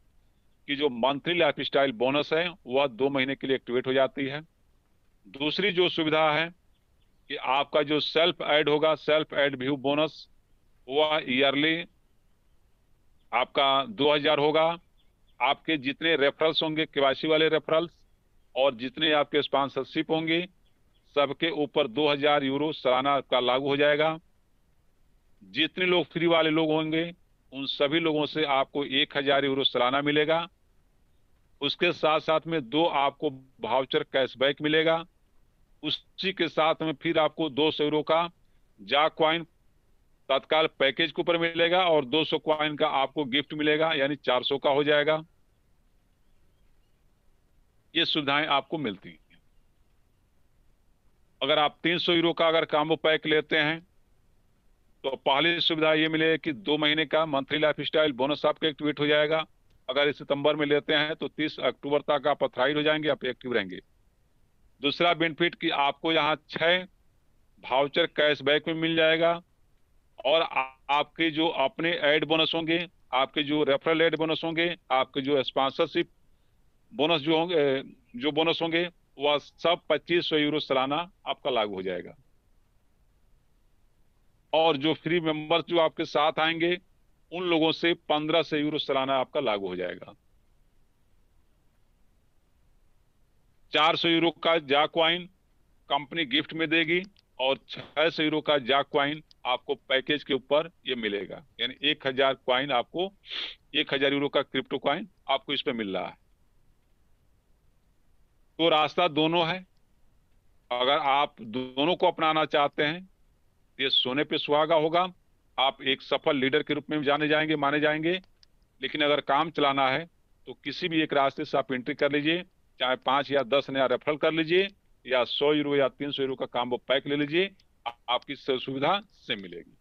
कि जो मंथली लाइफ स्टाइल बोनस है वह 2 महीने के लिए एक्टिवेट हो जाती है। दूसरी जो सुविधा है कि आपका जो सेल्फ ऐड होगा, सेल्फ ऐड व्यू बोनस, वह ईयरली आपका 2,000 होगा। आपके जितने रेफरल्स होंगे, केवाईसी वाले रेफरल्स, और जितने आपके स्पॉन्सरशिप होंगे, सबके ऊपर 2,000 यूरो सालाना आपका लागू हो जाएगा। जितने लोग फ्री वाले लोग होंगे उन सभी लोगों से आपको 1,000 यूरो सालाना मिलेगा। उसके साथ साथ में 2 आपको वाउचर कैशबैक मिलेगा। उसी के साथ में फिर आपको 200 यूरो का जाक कॉइन तत्काल पैकेज के ऊपर मिलेगा और 200 कॉइन का आपको गिफ्ट मिलेगा, यानी 400 का हो जाएगा। ये सुविधाएं आपको मिलती हैं। अगर आप 300 यूरो का अगर कॉम्बो पैक लेते हैं तो पहली सुविधा ये मिलेगी कि 2 महीने का मंथली लाइफ स्टाइल बोनस आपका एक्टिवेट हो जाएगा। अगर इस सितंबर में लेते हैं तो 30 अक्टूबर तक आप अथराइज हो जाएंगे, आप एक्टिव रहेंगे। दूसरा बेनिफिट कि आपको यहाँ 6 वाउचर कैशबैक में मिल जाएगा और आपके जो अपने ऐड बोनस होंगे, आपके जो रेफरल ऐड बोनस होंगे, आपके जो स्पॉन्सरशिप बोनस जो होंगे, जो बोनस होंगे, वह सब 2500 यूरो सालाना आपका लागू हो जाएगा। और जो फ्री मेंबर्स जो आपके साथ आएंगे उन लोगों से 1500 यूरो सालाना आपका लागू हो जाएगा। 400 यूरो का जाक कॉइन कंपनी गिफ्ट में देगी और 600 यूरो का जाक कॉइन आपको पैकेज के ऊपर ये मिलेगा, यानी 1,000 कॉइन आपको, 1,000 यूरो का क्रिप्टो कॉइन आपको इस पे मिल रहा है। तो रास्ता दोनों है। अगर आप दोनों को अपनाना चाहते हैं ये सोने पे सुहागा होगा। आप एक सफल लीडर के रूप में जाने जाएंगे, माने जाएंगे। लेकिन अगर काम चलाना है तो किसी भी एक रास्ते से आप एंट्री कर लीजिए, चाहे 5 या 10 नया रेफरल कर लीजिए, या 100 यूरो या 300 यूरो का कॉम्बो पैक ले लीजिए, आपकी सुविधा से मिलेगी।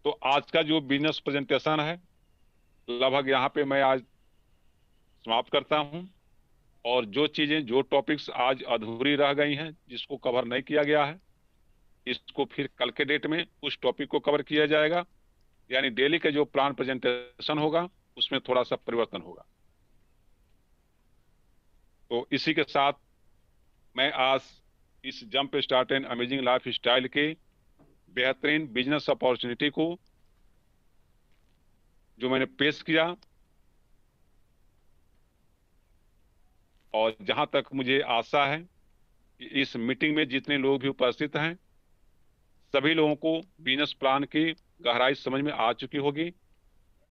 तो आज का जो बिजनेस प्रेजेंटेशन है लगभग यहाँ पे मैं आज समाप्त करता हूं। और जो चीजें, जो टॉपिक्स आज अधूरी रह गई हैं, जिसको कवर नहीं किया गया है, इसको फिर कल के डेट में उस टॉपिक को कवर किया जाएगा। यानी डेली का जो प्लान प्रेजेंटेशन होगा उसमें थोड़ा सा परिवर्तन होगा। तो इसी के साथ मैं आज इस jump start and amazing life style के बेहतरीन बिजनेस अपॉर्चुनिटी को जो मैंने पेश किया, और जहां तक मुझे आशा है कि इस मीटिंग में जितने लोग भी उपस्थित हैं, सभी लोगों को बिजनेस प्लान की गहराई समझ में आ चुकी होगी।